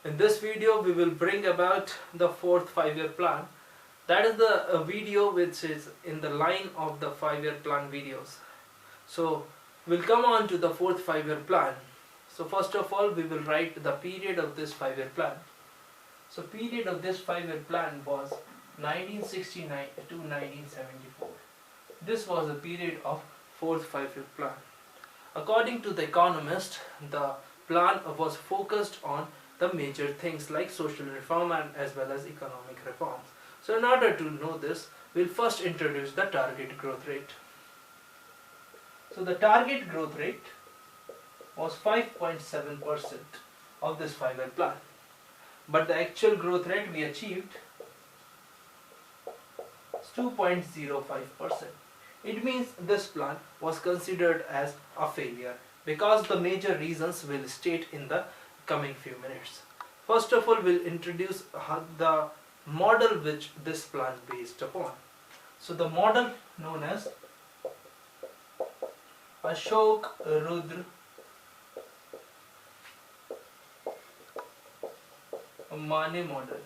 In this video we will bring about the fourth 5-year plan. That is the video which is in the line of the 5-year plan videos. So we'll come on to the fourth 5-year plan. So first of all we will write the period of this 5-year plan. So period of this 5-year plan was 1969 to 1974. This was the period of fourth 5-year plan. According to the economist, the plan was focused on the major things like social reform and as well as economic reforms. So in order to know this, we'll first introduce the target growth rate. So the target growth rate was 5.7% of this 5-year plan. But the actual growth rate we achieved is 2.05%. It means this plan was considered as a failure because the major reasons we'll state in the coming few minutes. First of all, we'll introduce the model which this plan based upon. So the model known as Ashok Rudra Mane model.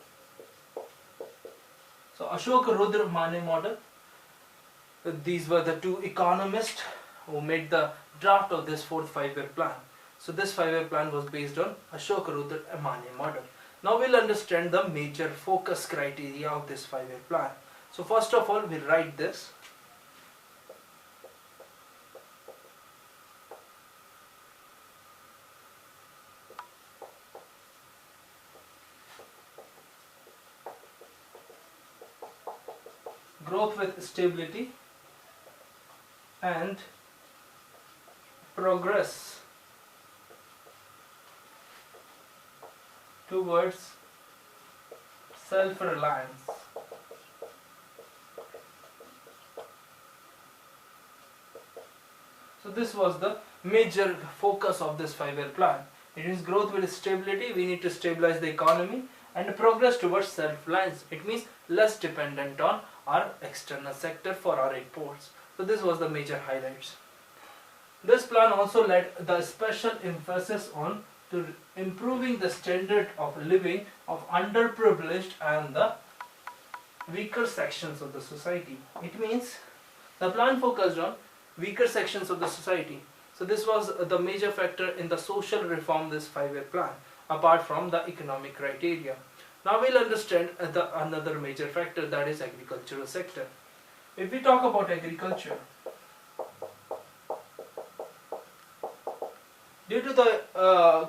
So Ashok Rudra Mane model, these were the two economists who made the draft of this fourth 5-year plan. So this 5-year plan was based on Ashok Rudra Mane model. Now we'll understand the major focus criteria of this 5-year plan. So first of all we'll write this. Growth with stability and progress towards self-reliance. So this was the major focus of this 5-year plan. It means growth with stability, we need to stabilize the economy, and progress towards self-reliance. It means less dependent on our external sector for our imports. So this was the major highlights. This plan also led the special emphasis on to improving the standard of living of underprivileged and the weaker sections of the society. It means the plan focused on weaker sections of the society. So this was the major factor in the social reform this 5-year plan, apart from the economic criteria. Now we'll understand another major factor, that is agricultural sector. If we talk about agriculture, due to the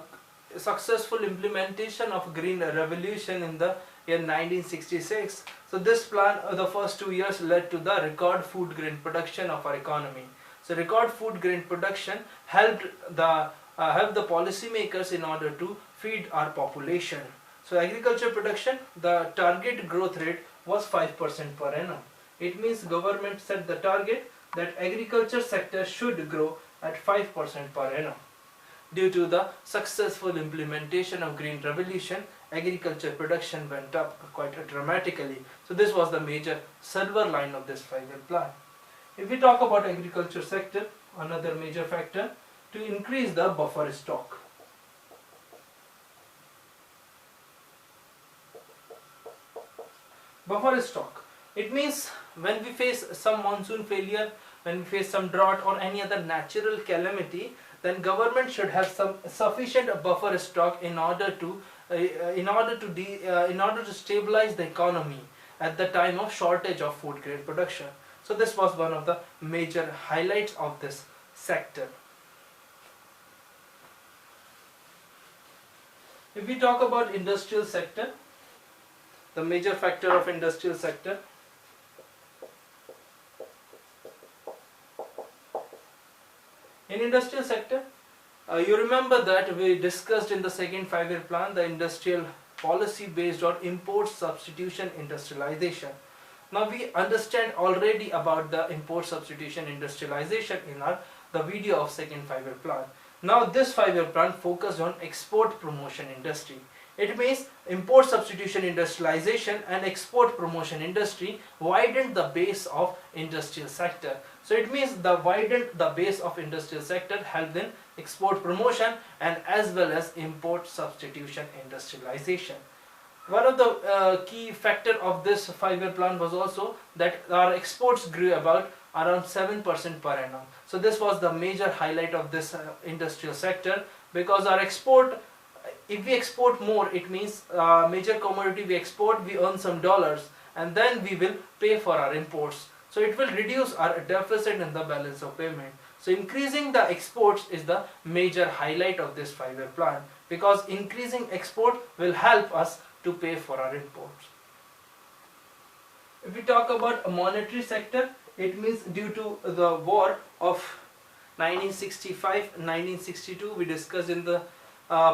successful implementation of Green Revolution in the year 1966, so this plan, the first 2 years led to the record food grain production of our economy. So record food grain production helped the policymakers in order to feed our population. So agriculture production, the target growth rate was 5% per annum. It means government set the target that agriculture sector should grow at 5% per annum. Due to the successful implementation of Green Revolution, agriculture production went up quite dramatically. So this was the major silver line of this 5-year plan. If we talk about agriculture sector, another major factor, to increase the buffer stock. Buffer stock. It means when we face some monsoon failure, when we face some drought or any other natural calamity, then government should have some sufficient buffer stock in order to stabilize the economy at the time of shortage of food grain production. So this was one of the major highlights of this sector. If we talk about industrial sector, the major factor of industrial sector, in industrial sector, you remember that we discussed in the second 5-year plan the industrial policy based on import substitution industrialization. Now we understand already about the import substitution industrialization in the video of second 5-year plan. Now this 5-year plan focused on export promotion industry. It means import substitution industrialization and export promotion industry widened the base of industrial sector. So it means the widened the base of industrial sector helped in export promotion and as well as import substitution industrialization. One of the key factor of this 5-year plan was also that our exports grew about around 7% per annum. So this was the major highlight of this industrial sector, because our export, if we export more, it means major commodity we export, we earn some dollars and then we will pay for our imports. So it will reduce our deficit in the balance of payment. So increasing the exports is the major highlight of this 5-year plan, because increasing export will help us to pay for our imports. If we talk about a monetary sector, it means due to the war of 1965-1962 we discussed in the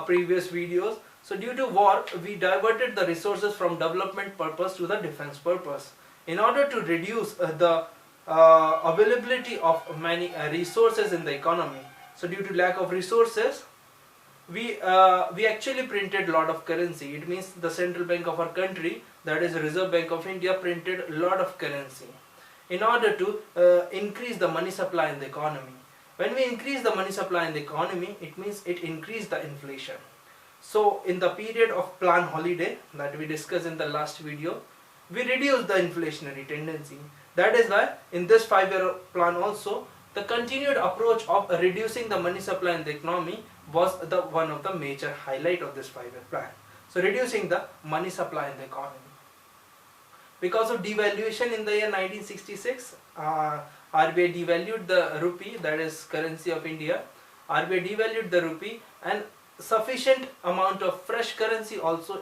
previous videos. So due to war, we diverted the resources from development purpose to the defense purpose. In order to reduce the availability of many resources in the economy, so due to lack of resources, we actually printed a lot of currency. It means the central bank of our country, that is Reserve Bank of India, printed a lot of currency in order to increase the money supply in the economy. When we increase the money supply in the economy, it means it increased the inflation. So in the period of plan holiday that we discussed in the last video, we reduced the inflationary tendency. That is why in this 5-year plan also, the continued approach of reducing the money supply in the economy was one of the major highlight of this 5-year plan. So reducing the money supply in the economy. Because of devaluation in the year 1966, RBI devalued the rupee, that is currency of India. RBI devalued the rupee and sufficient amount of fresh currency also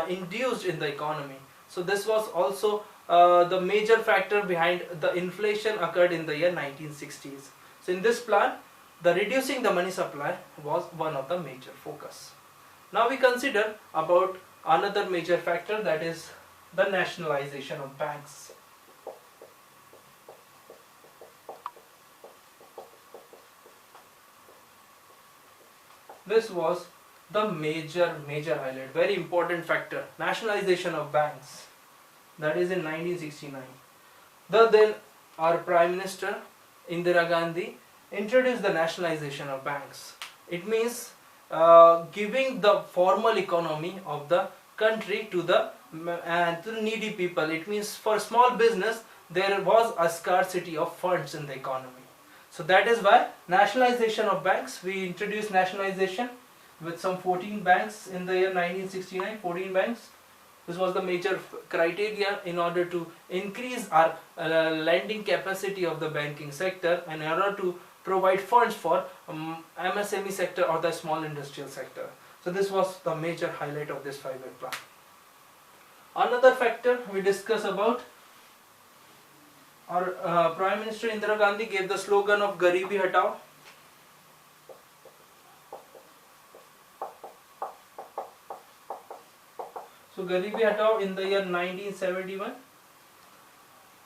induced in the economy. So this was also the major factor behind the inflation occurred in the year 1960s. So in this plan, the reducing the money supply was one of the major focus. Now we consider about another major factor, that is the nationalization of banks. This was the major highlight, very important factor, nationalization of banks. That is in 1969. Then our Prime Minister Indira Gandhi introduced the nationalization of banks. It means giving the formal economy of the country to the needy people. It means for small business there was a scarcity of funds in the economy. So that is why nationalization of banks, we introduced nationalization with some 14 banks in the year 1969, 14 banks. This was the major criteria in order to increase our lending capacity of the banking sector and in order to provide funds for MSME sector or the small industrial sector. So this was the major highlight of this 5-year plan. Another factor we discuss about, our Prime Minister Indira Gandhi gave the slogan of Garibi Hatao. So Garibi Hatao in the year 1971.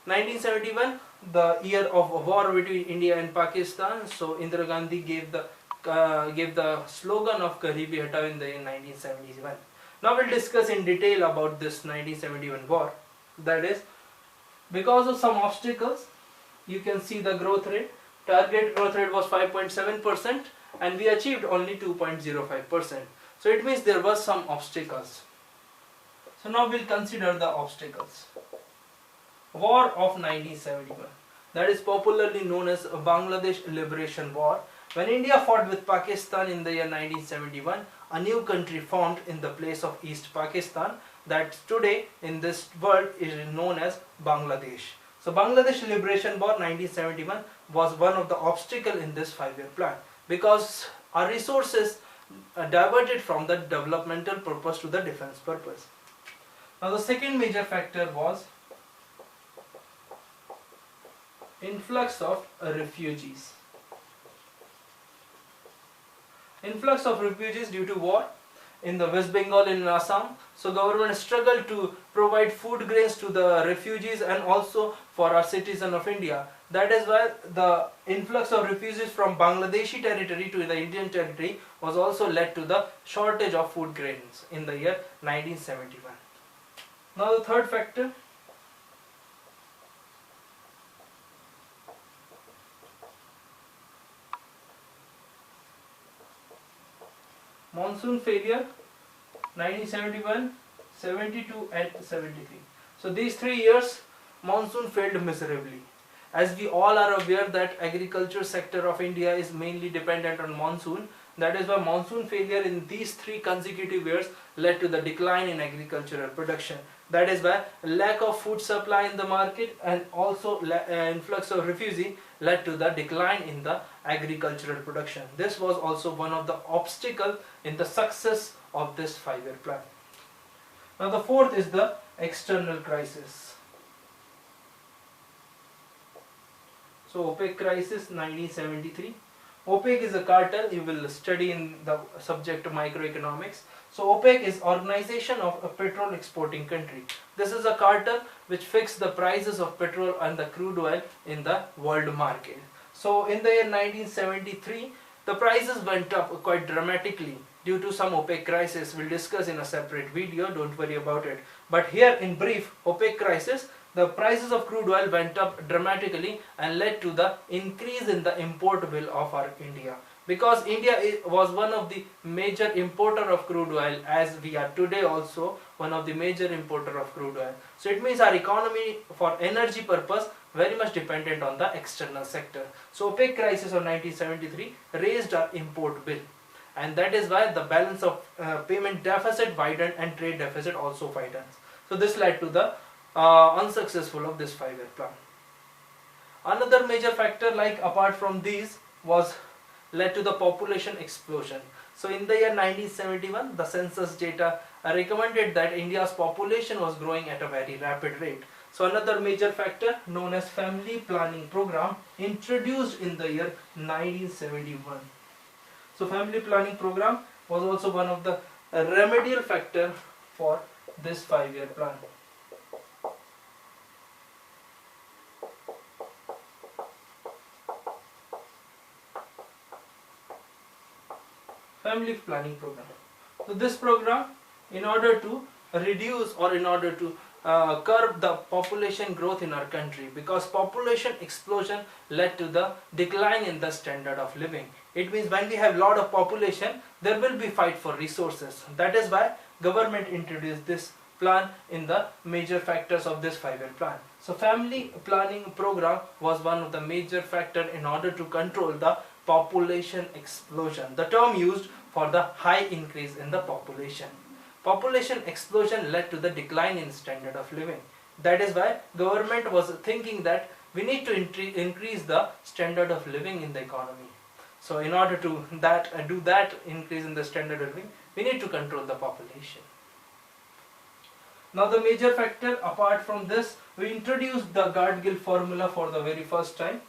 1971, the year of war between India and Pakistan. So Indira Gandhi gave the slogan of Garibi Hatao in the year 1971. Now we'll discuss in detail about this 1971 war. That is, because of some obstacles, you can see the growth rate. Target growth rate was 5.7% and we achieved only 2.05%. So it means there was some obstacles. So now we'll consider the obstacles. War of 1971, that is popularly known as Bangladesh Liberation War. When India fought with Pakistan in the year 1971, a new country formed in the place of East Pakistan that today in this world is known as Bangladesh. So Bangladesh Liberation War 1971 was one of the obstacles in this 5-year plan, because our resources diverted from the developmental purpose to the defense purpose. Now the second major factor was influx of refugees. Influx of refugees due to war. in the West Bengal and in Assam. So government struggled to provide food grains to the refugees and also for our citizens of India. That is why the influx of refugees from Bangladeshi territory to the Indian territory was also led to the shortage of food grains in the year 1971. Now the third factor, monsoon failure, 1971, 72 and 73. So these 3 years monsoon failed miserably. As we all are aware that agriculture sector of India is mainly dependent on monsoon. That is why monsoon failure in these 3 consecutive years led to the decline in agricultural production. That is why lack of food supply in the market and also influx of refugees led to the decline in the agricultural production. This was also one of the obstacles in the success of this 5-year plan. Now the fourth is the external crisis. So OPEC crisis 1973. OPEC is a cartel, you will study in the subject of microeconomics. So OPEC is Organization of a Petrol Exporting Country. This is a cartel which fixed the prices of petrol and the crude oil in the world market. So in the year 1973, the prices went up quite dramatically due to some OPEC crisis. We'll discuss in a separate video, don't worry about it. But here in brief, OPEC crisis, the prices of crude oil went up dramatically and led to the increase in the import bill of our India. Because India was one of the major importer of crude oil, as we are today also one of the major importer of crude oil. So it means our economy for energy purpose very much dependent on the external sector. So OPEC crisis of 1973 raised our import bill. And that is why the balance of payment deficit widened and trade deficit also widens. So this led to the unsuccessful of this 5-year plan. Another major factor, like apart from these, was led to the population explosion. So in the year 1971, the census data recommended that India's population was growing at a very rapid rate. So another major factor known as family planning program introduced in the year 1971. So family planning program was also one of the remedial factor for this 5-year plan. Family planning program. So this program, in order to reduce or in order to curb the population growth in our country, because population explosion led to the decline in the standard of living. It means when we have lot of population, there will be fight for resources. That is why government introduced this plan in the major factors of this 5-year plan. So family planning program was one of the major factor in order to control the population explosion, the term used for the high increase in the population. Population explosion led to the decline in standard of living. That is why government was thinking that we need to increase the standard of living in the economy. So in order to do that increase in the standard of living, we need to control the population. Now the major factor apart from this, we introduced the Guard-Gill formula for the very first time.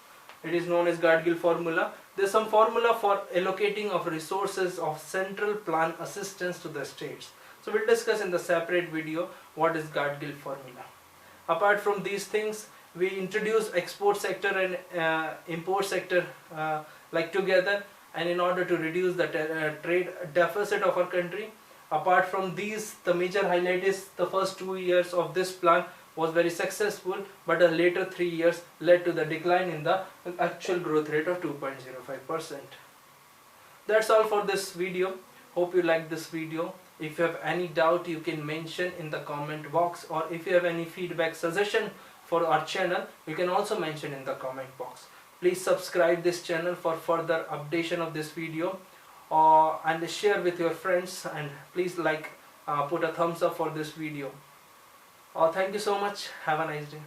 It is known as Guard-Gill formula. There is some formula for allocating of resources of central plan assistance to the states. So we'll discuss in the separate video what is Guard-Gill formula. Apart from these things, we introduce export sector and import sector like together, and in order to reduce the trade deficit of our country. Apart from these, the major highlight is the first 2 years of this plan was very successful, but the later 3 years led to the decline in the actual growth rate of 2.05%. That's all for this video. Hope you liked this video. If you have any doubt, you can mention in the comment box, or if you have any feedback suggestion for our channel, you can also mention in the comment box. Please subscribe this channel for further updation of this video, and share with your friends, and please put a thumbs up for this video. Thank you so much. Have a nice day.